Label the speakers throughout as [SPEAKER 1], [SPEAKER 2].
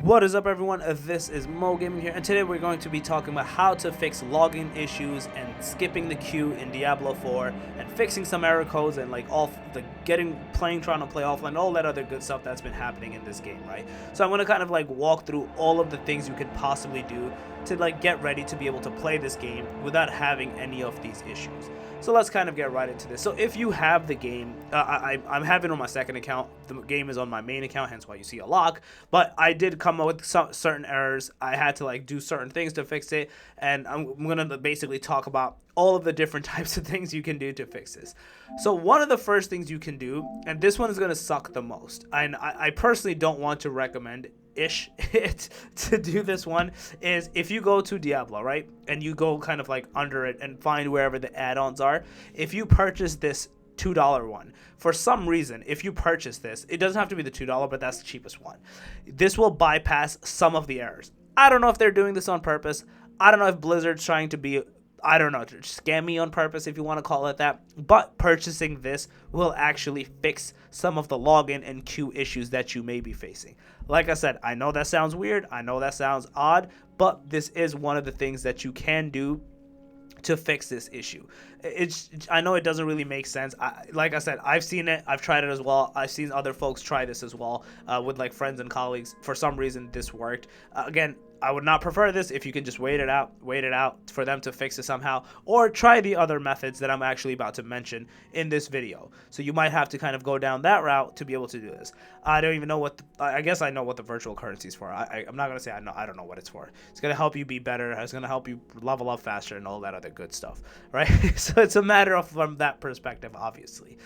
[SPEAKER 1] What is up, everyone? This is Mo Gaming here, and today we're going to be talking about how to fix login issues and skipping the queue in Diablo 4 and fixing some error codes and like all the trying to play offline, all that other good stuff that's been happening in this game, right? So I'm going to kind of like walk through all of the things you could possibly do to like get ready to be able to play this game without having any of these issues. So let's kind of get right into this. So if you have the game, I'm having it on my second account. The game is on my main account, hence why you see a lock. But I did come up with some certain errors. I had to like do certain things to fix it, and I'm gonna basically talk about all of the different types of things you can do to fix this. So one of the first things you can do, and this one is gonna suck the most, and I personally don't want to recommend it to do this one, is if you go to Diablo, right, and you go kind of like under it and find wherever the add-ons are. If you purchase this $2 one, for some reason, if you purchase this, it doesn't have to be the $2, but that's the cheapest one. This will bypass some of the errors. I don't know if they're doing this on purpose. I don't know if Blizzard's trying to be, I don't know, scam me on purpose, if you want to call it that. But purchasing this will actually fix some of the login and queue issues that you may be facing. Like I said, I know that sounds weird. I know that sounds odd, but this is one of the things that you can do to fix this issue. I know it doesn't really make sense. Like I said, I've seen it. I've tried it as well. I've seen other folks try this as well with like friends and colleagues. For some reason, this worked. Again, I would not prefer this if you can just wait it out for them to fix it somehow, or try the other methods that I'm actually about to mention in this video. So you might have to kind of go down that route to be able to do this. I don't even know what, I guess I know what the virtual currency is for. I'm not going to say I don't know what it's for. It's going to help you be better. It's going to help you level up faster and all that other good stuff, right? So it's a matter of from that perspective, obviously.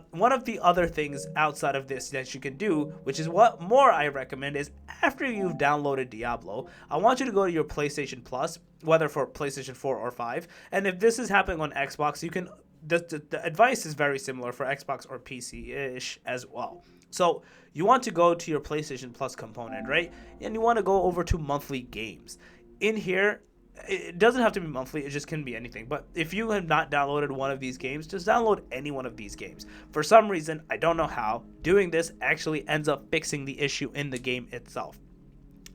[SPEAKER 1] One of the other things outside of this that you can do, which is what more I recommend, is after you've downloaded Diablo, I want you to go to your PlayStation Plus, whether for PlayStation 4 or 5. And if this is happening on Xbox, you can, the advice is very similar for Xbox or PC-ish as well. So you want to go to your PlayStation Plus component, right? And you want to go over to monthly games. In here, it doesn't have to be monthly, it just can be anything. But if you have not downloaded one of these games, just download any one of these games. For some reason, I don't know how, doing this actually ends up fixing the issue in the game itself.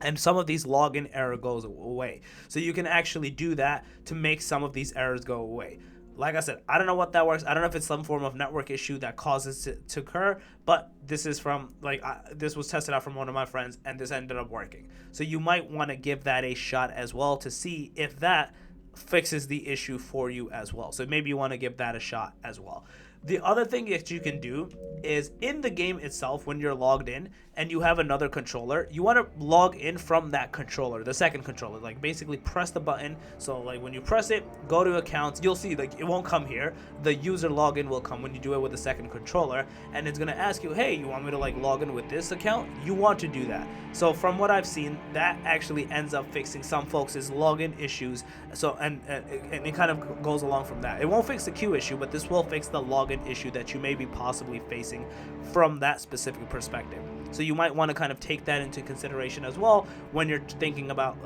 [SPEAKER 1] And some of these login error goes away. So you can actually do that to make some of these errors go away. Like I said, I don't know what that works. I don't know if it's some form of network issue that causes it to occur, but this is from, like, this was tested out from one of my friends, and this ended up working. So you might want to give that a shot as well to see if that fixes the issue for you as well. So maybe you want to give that a shot as well. The other thing that you can do is in the game itself, when you're logged in and you have another controller, you want to log in from that controller, the second controller. Like basically press the button. So like when you press it, go to accounts, you'll see like it won't come here. The user login will come when you do it with the second controller, and it's going to ask you, hey, you want me to like log in with this account? You want to do that. So from what I've seen, that actually ends up fixing some folks' login issues. So and it kind of goes along from that. It won't fix the queue issue, but this will fix the login issue that you may be possibly facing from that specific perspective. So you might want to kind of take that into consideration as well when you're thinking about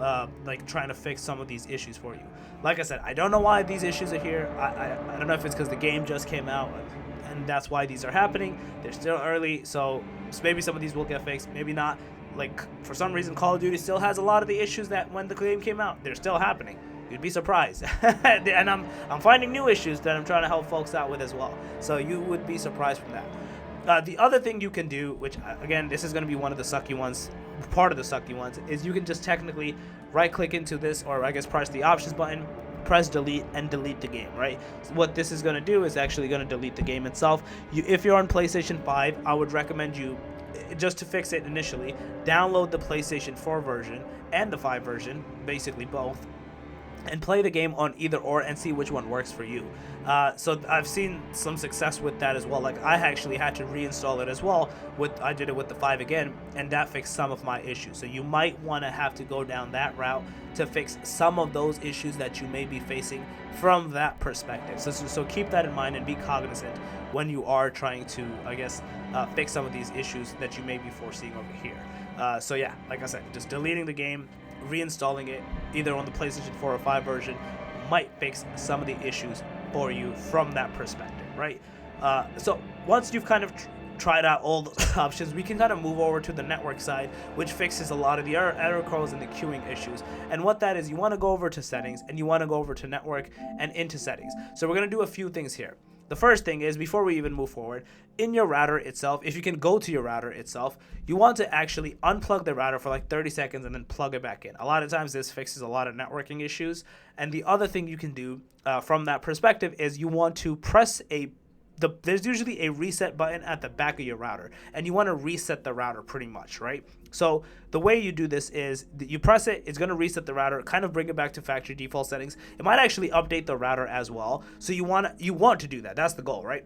[SPEAKER 1] like trying to fix some of these issues for you. Like I said, I don't know why these issues are here. I don't know if it's because the game just came out and that's why these are happening. They're still early, so maybe some of these will get fixed, maybe not. Like for some reason, Call of Duty still has a lot of the issues that when the game came out, they're still happening. You'd be surprised. And I'm finding new issues that I'm trying to help folks out with as well. So you would be surprised from that. The other thing you can do, which again, this is going to be one of the sucky ones, part of the sucky ones, is you can just technically right click into this, or I guess press the options button, press delete, and delete the game, right? So what this is going to do is actually going to delete the game itself. If you're on PlayStation 5, I would recommend you, just to fix it initially, download the PlayStation 4 version and the 5 version, basically both, and play the game on either or and see which one works for you. So I've seen some success with that as well. Like I actually had to reinstall it as well. I did it with the 5 again, and that fixed some of my issues. So you might want to have to go down that route to fix some of those issues that you may be facing from that perspective. So keep that in mind and be cognizant when you are trying to, I guess, fix some of these issues that you may be foreseeing over here. So yeah, like I said, just deleting the game, reinstalling it either on the PlayStation 4 or 5 version might fix some of the issues for you from that perspective, right? So once you've kind of tried out all those options, we can kind of move over to the network side, which fixes a lot of the error codes and the queuing issues. And what that is, you want to go over to settings, and you want to go over to network and into settings. So we're going to do a few things here. The first thing is, before we even move forward, in your router itself, if you can go to your router itself, you want to actually unplug the router for like 30 seconds and then plug it back in. A lot of times this fixes a lot of networking issues. And the other thing you can do from that perspective is you want to press there's usually a reset button at the back of your router, and you want to reset the router pretty much, right? So the way you do this is you press it, it's going to reset the router, kind of bring it back to factory default settings. It might actually update the router as well. So you want to do that. That's the goal, right?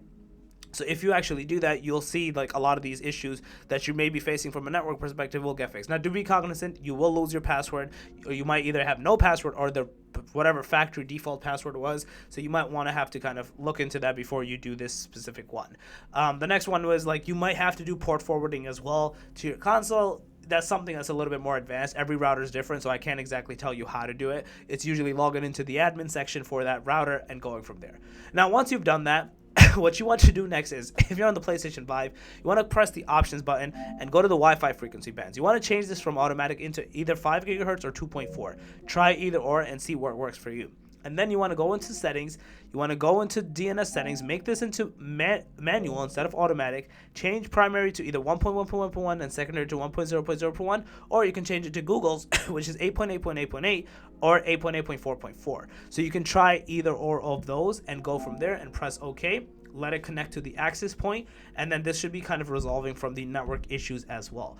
[SPEAKER 1] So if you actually do that, you'll see like a lot of these issues that you may be facing from a network perspective will get fixed. Now, do be cognizant, you will lose your password, or you might either have no password or the whatever factory default password was. So you might want to have to kind of look into that before you do this specific one. The next one was like you might have to do port forwarding as well to your console. That's something that's a little bit more advanced. Every router is different, so I can't exactly tell you how to do it. It's usually logging into the admin section for that router and going from there. Now, once you've done that, what you want to do next is, if you're on the PlayStation 5, you want to press the options button and go to the Wi-Fi frequency bands. You want to change this from automatic into either 5 gigahertz or 2.4. Try either or and see what works for you. And then you want to go into settings. You want to go into DNS settings, make this into manual instead of automatic. Change primary to either 1.1.1.1 and secondary to 1.0.0.1, or you can change it to Google's, which is 8.8.8.8 or 8.8.4.4. So you can try either or of those and go from there and press OK. Let it connect to the access point, and then this should be kind of resolving from the network issues as well.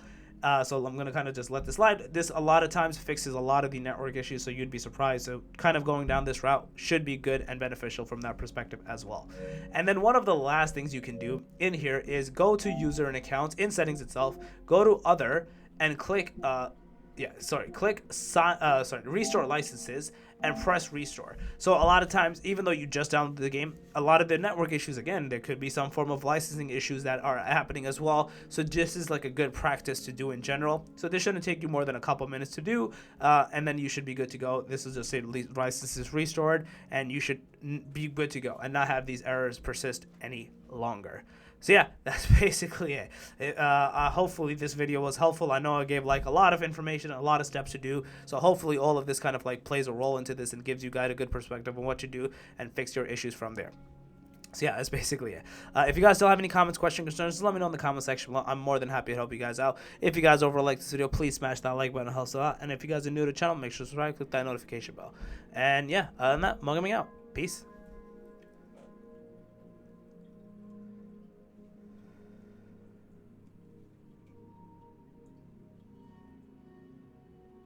[SPEAKER 1] So I'm going to kind of just let this slide. This a lot of times fixes a lot of the network issues, so you'd be surprised. So kind of going down this route should be good and beneficial from that perspective as well. And then one of the last things you can do in here is go to user and accounts in settings itself, go to other, and click restore licenses and press restore. So a lot of times, even though you just downloaded the game, a lot of the network issues, again, there could be some form of licensing issues that are happening as well. So this is like a good practice to do in general. So this shouldn't take you more than a couple minutes to do, and then you should be good to go. This is just say licenses restored, and you should be good to go and not have these errors persist any longer. So yeah, that's basically it. Hopefully this video was helpful. I know I gave like a lot of information, a lot of steps to do. So hopefully all of this kind of like plays a role into this and gives you guys a good perspective on what to do and fix your issues from there. So yeah, that's basically it. If you guys still have any comments, questions, concerns, just let me know in the comment section below. I'm more than happy to help you guys out. If you guys overall like this video, please smash that like button. It helps a lot. And if you guys are new to the channel, make sure to subscribe, click that notification bell. And yeah, other than that, Mo Gaming out. Peace.